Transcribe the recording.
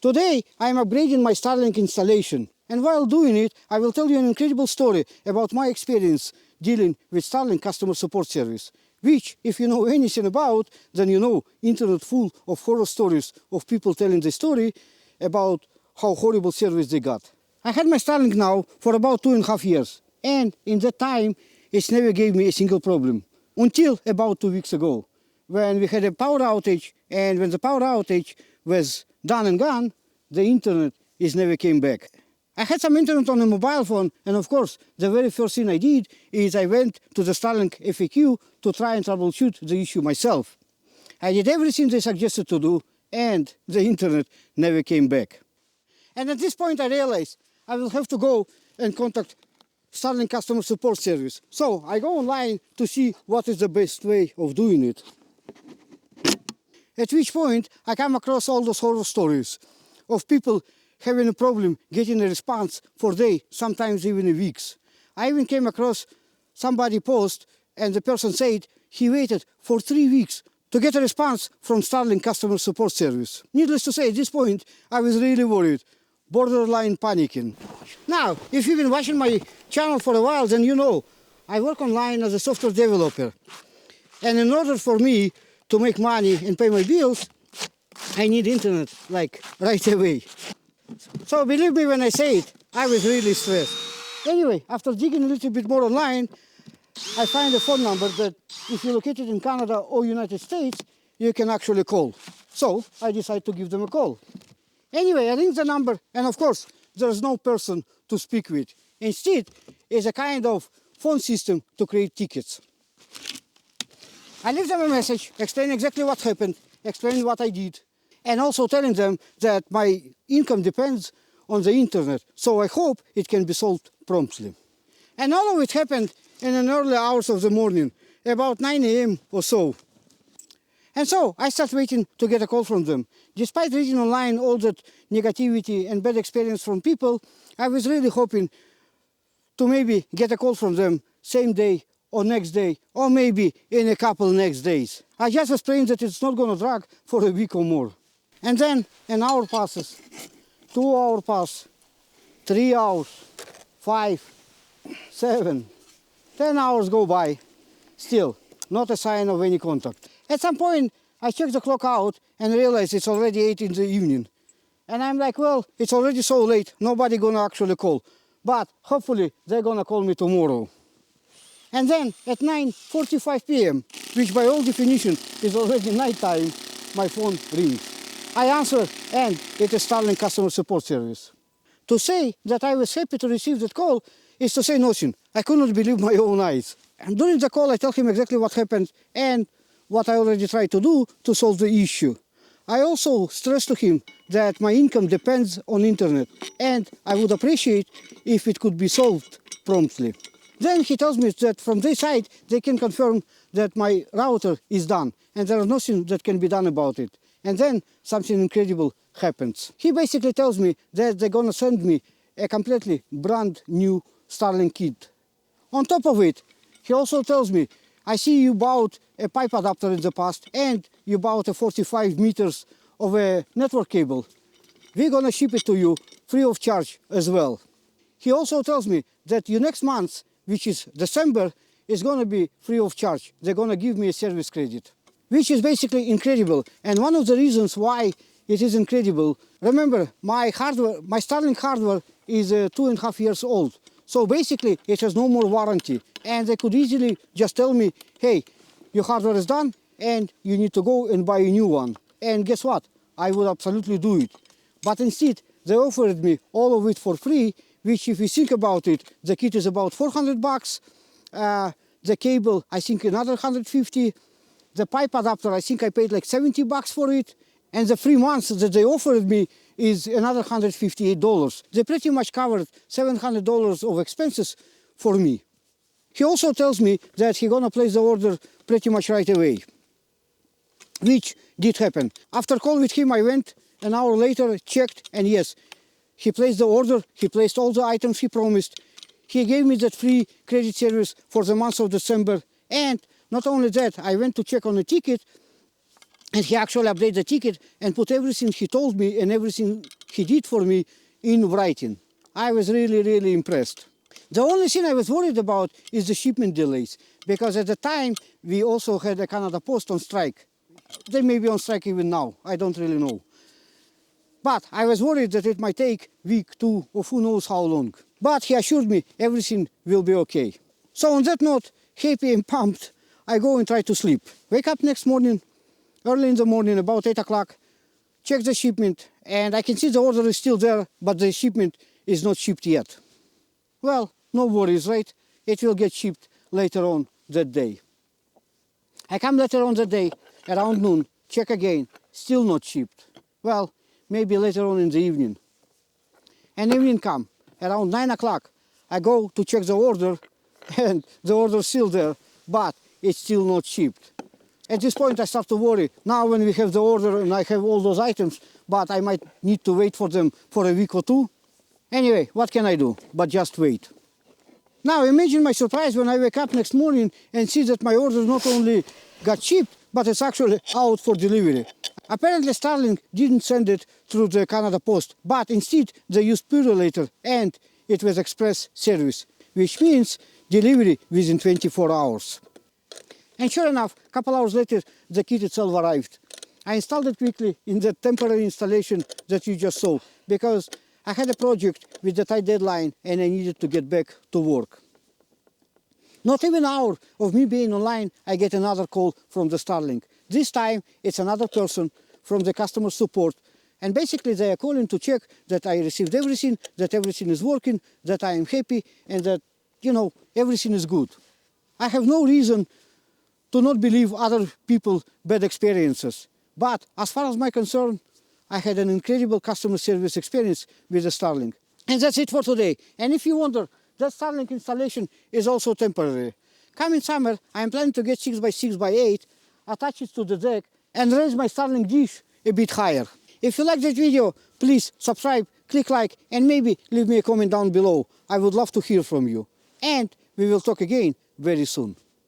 Today I am upgrading my Starlink installation, and while doing it I will tell you an incredible story about my experience dealing with Starlink customer support service, which, if you know anything about, then you know internet full of horror stories of people telling the story about how horrible service they got. I had my Starlink now for about 2.5 years, and in that time it never gave me a single problem, until about 2 weeks ago, when we had a power outage, and when the power outage was done and gone, the internet never came back. I had some internet on a mobile phone, and of course the very first thing I did is I went to the Starlink FAQ to try and troubleshoot the issue myself. I did everything they suggested to do, and the internet never came back. And at this point I realized I will have to go and contact Starlink customer support service. So I go online to see what is the best way of doing it. At which point I come across all those horror stories of people having a problem getting a response for days, sometimes even weeks. I even came across somebody post, and the person said he waited for 3 weeks to get a response from Starlink customer support service. Needless to say, at this point I was really worried, borderline panicking. Now, if you've been watching my channel for a while, then you know I work online as a software developer. And in order for me to make money and pay my bills, I need internet, like, right away. So believe me when I say it, I was really stressed. Anyway, after digging a little bit more online, I find a phone number that if you're located in Canada or United States, you can actually call. So I decided to give them a call. Anyway, I ring the number, and of course, there's no person to speak with. Instead, it's a kind of phone system to create tickets. I leave them a message, explain exactly what happened, explain what I did, and also telling them that my income depends on the internet, so I hope it can be solved promptly. And all of it happened in the early hours of the morning, about 9 a.m. or so. And so I start waiting to get a call from them. Despite reading online all that negativity and bad experience from people, I was really hoping to maybe get a call from them same day or next day, or maybe in a couple next days. I just was praying that it's not going to drag for a week or more. And then an hour passes, 2 hours pass, 3 hours, 5, 7, 10 hours go by. Still, not a sign of any contact. At some point, I check the clock out and realize it's already 8 in the evening. And I'm like, well, it's already so late, nobody gonna actually call. But hopefully they're gonna call me tomorrow. And then at 9:45 p.m., which by all definition is already nighttime, my phone rings. I answer, and it is Starlink customer support service. To say that I was happy to receive that call is to say nothing. I could not believe my own eyes. And during the call, I tell him exactly what happened and what I already tried to do to solve the issue. I also stress to him that my income depends on internet, and I would appreciate if it could be solved promptly. Then he tells me that from their side, they can confirm that my router is done, and there is nothing that can be done about it. And then something incredible happens. He basically tells me that they're gonna send me a completely brand new Starlink kit. On top of it, he also tells me, I see you bought a pipe adapter in the past, and you bought a 45 meters of a network cable. We're gonna ship it to you free of charge as well. He also tells me that your next month, which is December, is gonna be free of charge. They're gonna give me a service credit, which is basically incredible. And one of the reasons why it is incredible, remember, my Starlink hardware is 2.5 years old. So basically, it has no more warranty. And they could easily just tell me, hey, your hardware is done and you need to go and buy a new one. And guess what? I would absolutely do it. But instead, they offered me all of it for free, which if you think about it, the kit is about $400. The cable, I think another $150. The pipe adapter, I think I paid like $70 for it. And the 3 months that they offered me is another $158. They pretty much covered $700 of expenses for me. He also tells me that he's gonna place the order pretty much right away, which did happen. After call with him, I went an hour later, checked, and yes, he placed the order, he placed all the items he promised. He gave me that free credit service for the month of December. And not only that, I went to check on the ticket, And he actually updated the ticket and put everything he told me and everything he did for me in writing. I was really, really impressed. The only thing I was worried about is the shipment delays, because at the time we also had a Canada Post on strike. They may be on strike even now, I don't really know. But I was worried that it might take a week, two, or who knows how long. But he assured me everything will be okay. So on that note, happy and pumped, I go and try to sleep. Wake up next morning, early in the morning, about 8 o'clock, check the shipment, and I can see the order is still there, but the shipment is not shipped yet. Well, no worries, right? It will get shipped later on that day. I come later on that day, around noon, check again, still not shipped. Well, maybe later on in the evening. And evening come, around 9 o'clock, I go to check the order, and the order is still there, but it's still not shipped. At this point I start to worry. Now when we have the order and I have all those items, but I might need to wait for them for a week or two. Anyway, what can I do but just wait? Now imagine my surprise when I wake up next morning and see that my order not only got shipped, but it's actually out for delivery. Apparently Starlink didn't send it through the Canada Post, but instead they used Purolator and it was express service, which means delivery within 24 hours. And sure enough, a couple hours later, the kit itself arrived. I installed it quickly in the temporary installation that you just saw, because I had a project with a tight deadline and I needed to get back to work. Not even an hour of me being online, I get another call from the Starlink. This time, it's another person from the customer support, and basically they are calling to check that I received everything, that everything is working, that I am happy, and that, everything is good. I have no reason to not believe other people's bad experiences. But as far as my concern, I had an incredible customer service experience with the Starlink. And that's it for today. And if you wonder, that Starlink installation is also temporary. Coming summer, I am planning to get 6x6x8, attach it to the deck, and raise my Starlink dish a bit higher. If you like this video, please subscribe, click like, and maybe leave me a comment down below. I would love to hear from you. And we will talk again very soon.